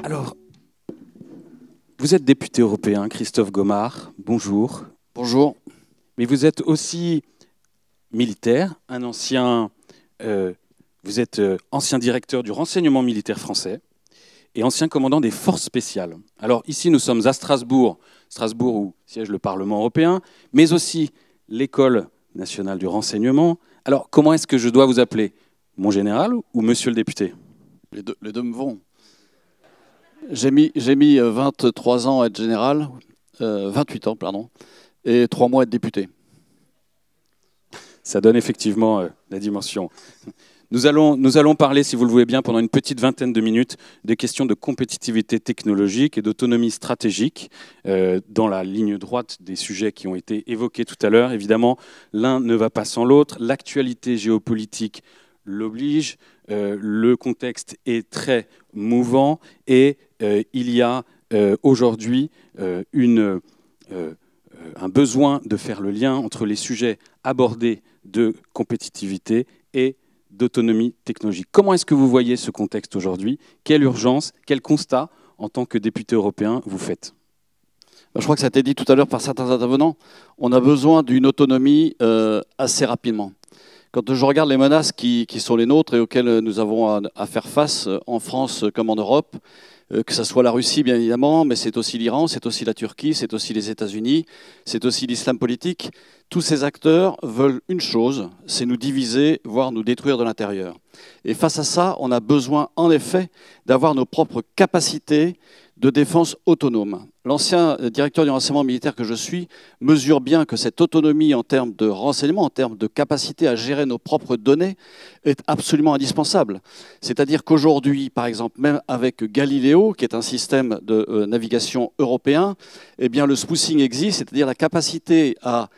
Alors, vous êtes député européen, Christophe Gomard, bonjour. Bonjour. Mais vous êtes aussi militaire, un ancien, vous êtes ancien directeur du renseignement militaire français et ancien commandant des forces spéciales. Alors ici, nous sommes à Strasbourg où siège le Parlement européen, mais aussi l'École nationale du renseignement. Alors, comment est-ce que je dois vous appeler? Mon général ou monsieur le député? Les deux me vont. J'ai mis 23 ans à être général, 28 ans, pardon, et 3 mois à être député. Ça donne effectivement la dimension. Nous allons parler, si vous le voulez bien, pendant une petite vingtaine de minutes, des questions de compétitivité technologique et d'autonomie stratégique, dans la ligne droite des sujets qui ont été évoqués tout à l'heure. Évidemment, l'un ne va pas sans l'autre. L'actualité géopolitique l'oblige. Le contexte est très mouvant et il y a aujourd'hui un besoin de faire le lien entre les sujets abordés de compétitivité et d'autonomie technologique. Comment est-ce que vous voyez ce contexte aujourd'hui? Quelle urgence, quel constat, en tant que député européen, vous faites? Je crois que ça a été dit tout à l'heure par certains intervenants. On a besoin d'une autonomie assez rapidement. Quand je regarde les menaces qui sont les nôtres et auxquelles nous avons à faire face en France comme en Europe, que ce soit la Russie bien évidemment, mais c'est aussi l'Iran, c'est aussi la Turquie, c'est aussi les États-Unis, c'est aussi l'islam politique. Tous ces acteurs veulent une chose, c'est nous diviser, voire nous détruire de l'intérieur. Et face à ça, on a besoin en effet d'avoir nos propres capacités de défense autonome. L'ancien directeur du renseignement militaire que je suis mesure bien que cette autonomie en termes de renseignement, en termes de capacité à gérer nos propres données, est absolument indispensable. C'est-à-dire qu'aujourd'hui, par exemple, même avec Galileo, qui est un système de navigation européen, eh bien le spoofing existe, c'est-à-dire la capacité à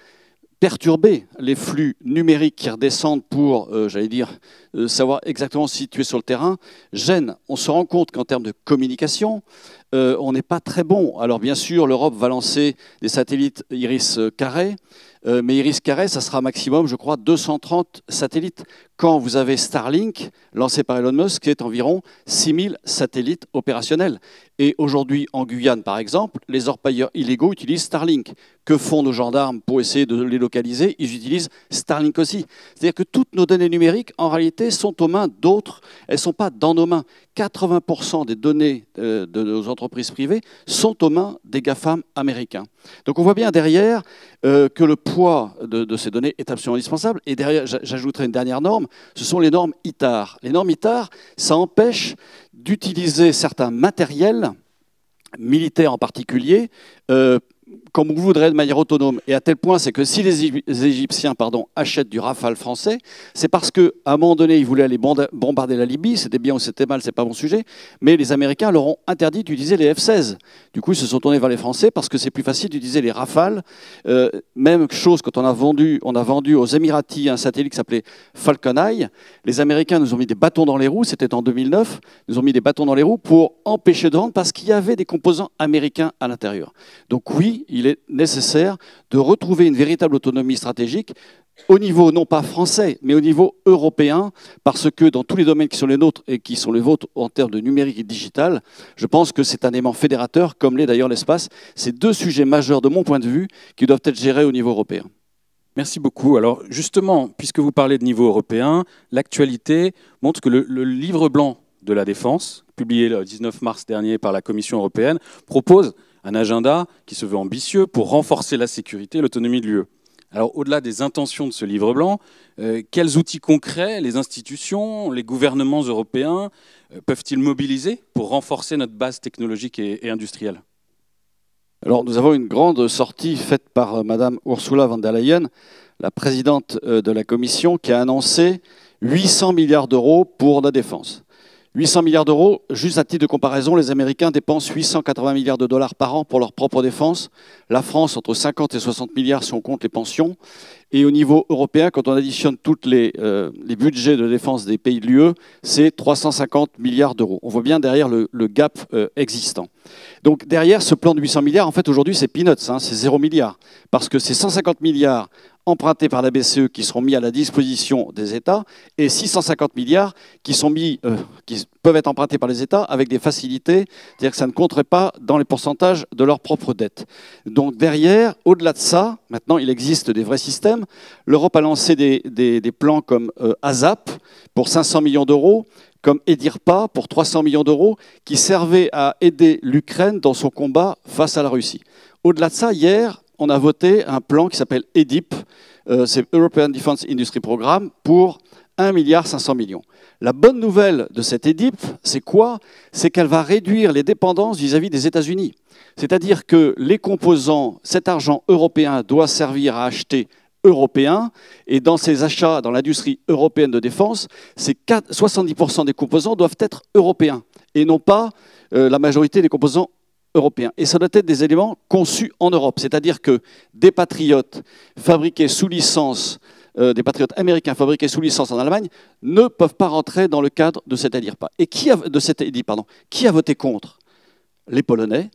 perturber les flux numériques qui redescendent pour, savoir exactement se situer sur le terrain, gêne. On se rend compte qu'en termes de communication, on n'est pas très bon. Alors bien sûr, l'Europe va lancer des satellites Iris-Carré, mais Iris-Carré, ça sera maximum, je crois, 230 satellites. Quand vous avez Starlink, lancé par Elon Musk, qui est environ 6000 satellites opérationnels. Et aujourd'hui, en Guyane, par exemple, les orpailleurs illégaux utilisent Starlink. Que font nos gendarmes pour essayer de les localiser? Ils utilisent Starlink aussi. C'est-à-dire que toutes nos données numériques, en réalité, sont aux mains d'autres. Elles ne sont pas dans nos mains. 80% des données de nos entreprises privées sont aux mains des GAFAM américains. Donc on voit bien derrière que le poids de ces données est absolument indispensable. Et derrière, j'ajouterai une dernière norme, ce sont les normes ITAR. Les normes ITAR, ça empêche d'utiliser certains matériels, militaires en particulier, comme vous voudrez de manière autonome. Et à tel point, c'est que si les Égyptiens achètent du Rafale français, c'est parce qu'à un moment donné, ils voulaient aller bombarder la Libye, c'était bien ou c'était mal, c'est pas mon sujet, mais les Américains leur ont interdit d'utiliser les F-16. Du coup, ils se sont tournés vers les Français parce que c'est plus facile d'utiliser les Rafales. Même chose quand on a vendu aux Émiratis un satellite qui s'appelait Falcon Eye, les Américains nous ont mis des bâtons dans les roues, c'était en 2009, nous ont mis des bâtons dans les roues pour empêcher de vendre parce qu'il y avait des composants américains à l'intérieur. Donc oui, il est nécessaire de retrouver une véritable autonomie stratégique au niveau non pas français, mais au niveau européen, parce que dans tous les domaines qui sont les nôtres et qui sont les vôtres en termes de numérique et digital, je pense que c'est un élément fédérateur, comme l'est d'ailleurs l'espace. C'est deux sujets majeurs de mon point de vue qui doivent être gérés au niveau européen. Merci beaucoup. Alors justement, puisque vous parlez de niveau européen, l'actualité montre que le livre blanc de la défense, publié le 19 mars dernier par la Commission européenne, propose un agenda qui se veut ambitieux pour renforcer la sécurité et l'autonomie de l'UE. Alors, au-delà des intentions de ce livre blanc, quels outils concrets les institutions, les gouvernements européens peuvent-ils mobiliser pour renforcer notre base technologique et industrielle? Alors, nous avons une grande sortie faite par Madame Ursula von der Leyen, la présidente de la Commission, qui a annoncé 800 milliards d'euros pour la défense. 800 milliards d'euros, juste à titre de comparaison, les Américains dépensent 880 milliards de dollars par an pour leur propre défense. La France, entre 50 et 60 milliards si on compte les pensions. Et au niveau européen, quand on additionne tous les budgets de défense des pays de l'UE, c'est 350 milliards d'euros. On voit bien derrière le gap existant. Donc derrière ce plan de 800 milliards, en fait aujourd'hui c'est peanuts, c'est 0 milliard. Parce que c'est 150 milliards empruntés par la BCE qui seront mis à la disposition des États et 650 milliards qui peuvent être empruntés par les États avec des facilités, c'est-à-dire que ça ne compterait pas dans les pourcentages de leur propre dette. Donc derrière, au-delà de ça, maintenant il existe des vrais systèmes. L'Europe a lancé des plans comme ASAP pour 500 millions d'euros, comme EDIRPA pour 300 millions d'euros, qui servaient à aider l'Ukraine dans son combat face à la Russie. Au-delà de ça, hier, on a voté un plan qui s'appelle EDIP, c'est European Defence Industry Programme, pour 1,5 milliard. La bonne nouvelle de cette EDIP, c'est quoi? C'est qu'elle va réduire les dépendances vis-à-vis des États-Unis. C'est-à-dire que les composants, cet argent européen doit servir à acheter européen, et dans ces achats dans l'industrie européenne de défense, 70% des composants doivent être européens, et non pas la majorité des composants européens. Et ça doit être des éléments conçus en Europe, c'est-à-dire que des patriotes fabriqués sous licence, des patriotes américains fabriqués sous licence en Allemagne, ne peuvent pas rentrer dans le cadre de cette EDIRPA. Et qui a voté contre? Les Polonais,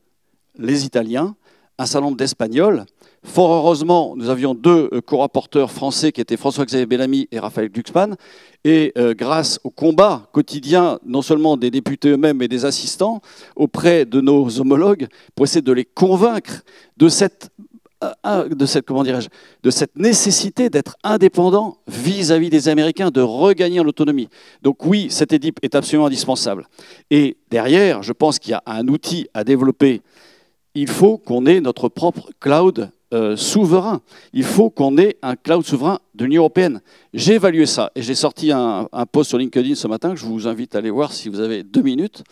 les Italiens, un certain nombre d'Espagnols. Fort heureusement, nous avions deux co-rapporteurs français qui étaient François-Xavier Bellamy et Raphaël Glucksmann. Et grâce au combat quotidien, non seulement des députés eux-mêmes, mais des assistants, auprès de nos homologues, pour essayer de les convaincre de cette nécessité d'être indépendant vis-à-vis des Américains, de regagner en autonomie. Donc oui, cette EDIP est absolument indispensable. Et derrière, je pense qu'il y a un outil à développer. Il faut qu'on ait notre propre cloud souverain. Il faut qu'on ait un cloud souverain de l'Union européenne. J'ai évalué ça et j'ai sorti un post sur LinkedIn ce matin que je vous invite à aller voir si vous avez 2 minutes,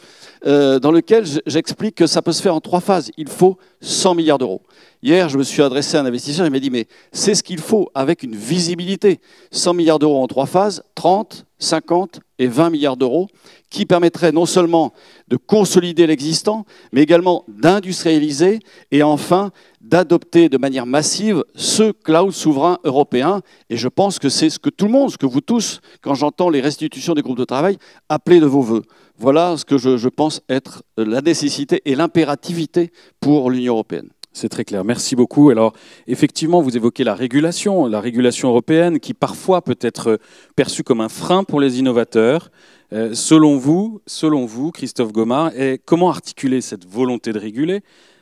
dans lequel j'explique que ça peut se faire en 3 phases. Il faut 100 milliards d'euros. Hier, je me suis adressé à un investisseur, il m'a dit, mais c'est ce qu'il faut avec une visibilité. 100 milliards d'euros en 3 phases, 30, 50 et 20 milliards d'euros, qui permettraient non seulement de consolider l'existant, mais également d'industrialiser et enfin d'adopter de manière massive ce cloud souverain européen. Et je pense que c'est ce que tout le monde, ce que vous tous, quand j'entends les restitutions des groupes de travail, appelez de vos voeux. Voilà ce que je pense être la nécessité et l'impérativité pour l'Union européenne. C'est très clair. Merci beaucoup. Alors, effectivement, vous évoquez la régulation européenne qui parfois peut être perçue comme un frein pour les innovateurs. Selon vous, Christophe Gomart, comment articuler cette volonté de réguler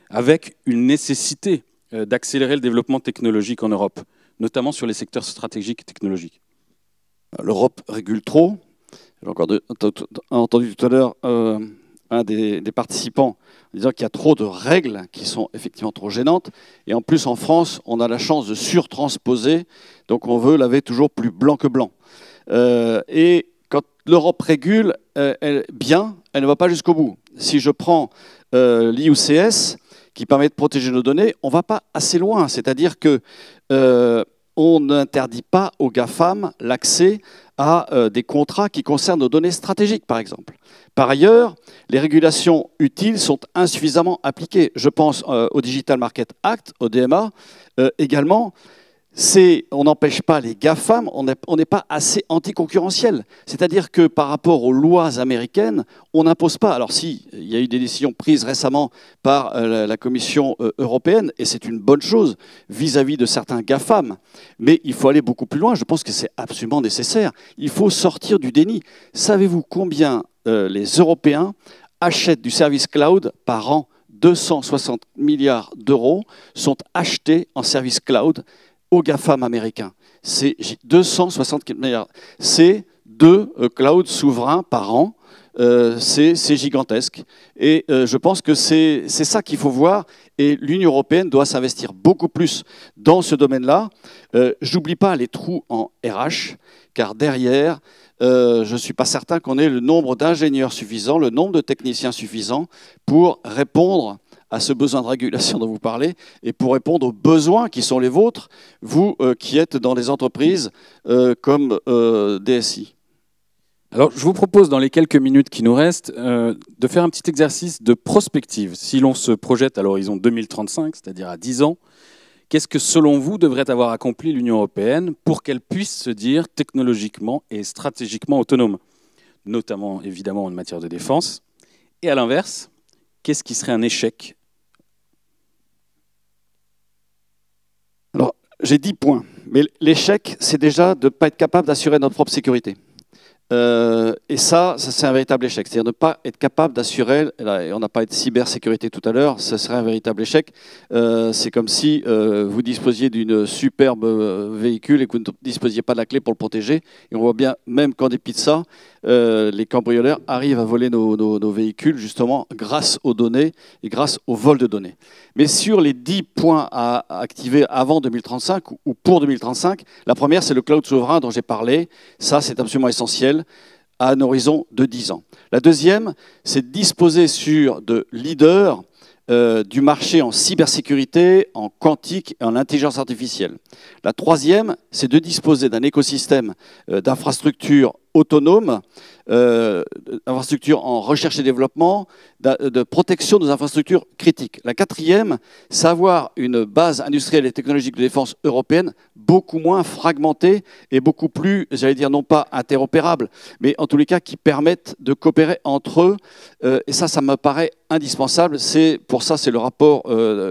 avec une nécessité d'accélérer le développement technologique en Europe, notamment sur les secteurs stratégiques et technologiques? L'Europe régule trop. J'ai encore entendu tout à l'heure un des participants en disant qu'il y a trop de règles qui sont effectivement trop gênantes. Et en plus, en France, on a la chance de surtransposer, donc on veut laver toujours plus blanc que blanc. Et quand l'Europe régule, elle ne va pas jusqu'au bout. Si je prends l'IUCS, qui permet de protéger nos données, on ne va pas assez loin. C'est-à-dire que on n'interdit pas aux GAFAM l'accès à des contrats qui concernent nos données stratégiques, par exemple. Par ailleurs, les régulations utiles sont insuffisamment appliquées. Je pense au Digital Market Act, au DMA, également. On n'empêche pas les GAFAM, on n'est pas assez anticoncurrentiel. C'est-à-dire que par rapport aux lois américaines, on n'impose pas. Alors si, il y a eu des décisions prises récemment par la Commission européenne, et c'est une bonne chose vis-à-vis de certains GAFAM, mais il faut aller beaucoup plus loin, je pense que c'est absolument nécessaire. Il faut sortir du déni. Savez-vous combien les Européens achètent du service cloud par an? 260 milliards d'euros sont achetés en service cloud aux GAFAM américains. C'est 260 milliards. C'est 2 clouds souverains par an. C'est gigantesque. Et je pense que c'est ça qu'il faut voir. Et l'Union européenne doit s'investir beaucoup plus dans ce domaine-là. J'oublie pas les trous en RH, car derrière, je ne suis pas certain qu'on ait le nombre d'ingénieurs suffisant, le nombre de techniciens suffisant pour répondre à ce besoin de régulation dont vous parlez et pour répondre aux besoins qui sont les vôtres, vous qui êtes dans des entreprises comme DSI. Alors, je vous propose, dans les quelques minutes qui nous restent, de faire un petit exercice de prospective. Si l'on se projette à l'horizon 2035, c'est-à-dire à 10 ans, qu'est-ce que, selon vous, devrait avoir accompli l'Union européenne pour qu'elle puisse se dire technologiquement et stratégiquement autonome, notamment, évidemment, en matière de défense? Et à l'inverse, qu'est-ce qui serait un échec? Alors, j'ai 10 points, Mais l'échec, c'est déjà de ne pas être capable d'assurer notre propre sécurité. Et ça c'est un véritable échec. C'est-à-dire ne pas être capable d'assurer, on n'a parlé de cybersécurité tout à l'heure, ce serait un véritable échec. C'est comme si vous disposiez d'une superbe véhicule et que vous ne disposiez pas de la clé pour le protéger. Et on voit bien, même quand des pizzas, les cambrioleurs arrivent à voler nos véhicules justement grâce aux données et grâce au vol de données. Mais sur les 10 points à activer avant 2035 ou pour 2035, la première, c'est le cloud souverain dont j'ai parlé. Ça, c'est absolument essentiel à un horizon de 10 ans. La deuxième, c'est de disposer sur de leaders du marché en cybersécurité, en quantique et en intelligence artificielle. La troisième, c'est de disposer d'un écosystème d'infrastructures autonomes, infrastructures en recherche et développement, de protection des infrastructures critiques. La quatrième, c'est avoir une base industrielle et technologique de défense européenne beaucoup moins fragmentée et beaucoup plus, j'allais dire, non pas interopérable, mais en tous les cas qui permettent de coopérer entre eux. Et ça me paraît indispensable. Pour ça, c'est le rapport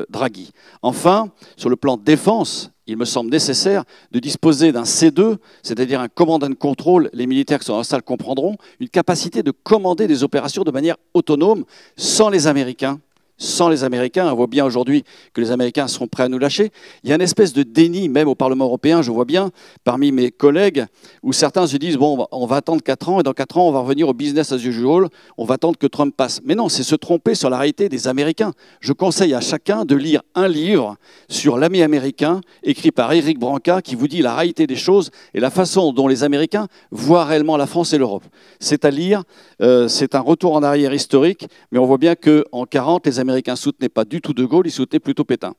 Draghi. Enfin, sur le plan défense, il me semble nécessaire de disposer d'un C2, c'est-à-dire un command and control, les militaires qui sont dans la salle comprendront, une capacité de commander des opérations de manière autonome, sans les Américains. Sans les Américains, on voit bien aujourd'hui que les Américains seront prêts à nous lâcher. Il y a une espèce de déni, même au Parlement européen, je vois bien, parmi mes collègues, où certains se disent, bon, on va attendre 4 ans, et dans 4 ans, on va revenir au business as usual, on va attendre que Trump passe. Mais non, c'est se tromper sur la réalité des Américains. Je conseille à chacun de lire un livre sur l'ami américain, écrit par Eric Branca, qui vous dit la réalité des choses et la façon dont les Américains voient réellement la France et l'Europe. C'est à lire, c'est un retour en arrière historique, mais on voit bien qu'en 40, les Américains ne soutenaient pas du tout De Gaulle, ils soutenaient plutôt Pétain.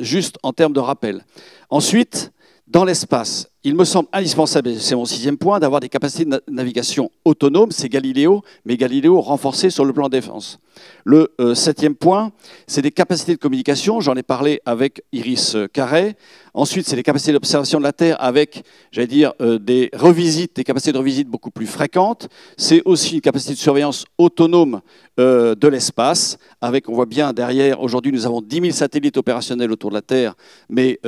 Juste en termes de rappel. Ensuite, dans l'espace, il me semble indispensable, c'est mon 6e point, d'avoir des capacités de navigation autonomes, c'est Galileo, mais Galileo renforcé sur le plan défense. Le 7e point, c'est des capacités de communication, j'en ai parlé avec Iris Carré. Ensuite, c'est les capacités d'observation de la Terre avec, j'allais dire, des capacités de revisite beaucoup plus fréquentes. C'est aussi une capacité de surveillance autonome de l'espace, avec, on voit bien derrière, aujourd'hui nous avons 10 000 satellites opérationnels autour de la Terre, mais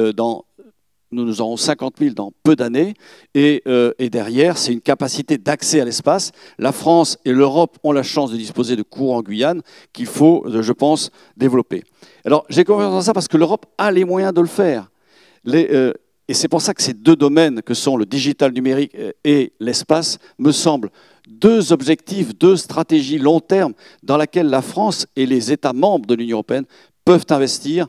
nous aurons 50 000 dans peu d'années, et derrière, c'est une capacité d'accès à l'espace. La France et l'Europe ont la chance de disposer de cours en Guyane qu'il faut, je pense, développer. Alors, j'ai confiance dans ça parce que l'Europe a les moyens de le faire. Et c'est pour ça que ces deux domaines, que sont le digital numérique et l'espace, me semblent deux objectifs, deux stratégies long terme dans lesquelles la France et les États membres de l'Union européenne peuvent investir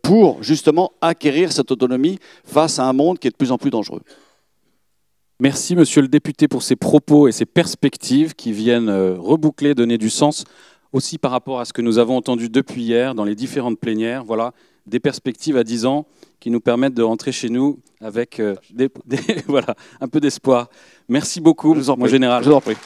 pour justement acquérir cette autonomie face à un monde qui est de plus en plus dangereux. Merci, monsieur le député, pour ces propos et ces perspectives qui viennent reboucler, donner du sens aussi par rapport à ce que nous avons entendu depuis hier dans les différentes plénières. Voilà, des perspectives à 10 ans qui nous permettent de rentrer chez nous avec voilà, un peu d'espoir. Merci beaucoup, mon général. Je vous en prie.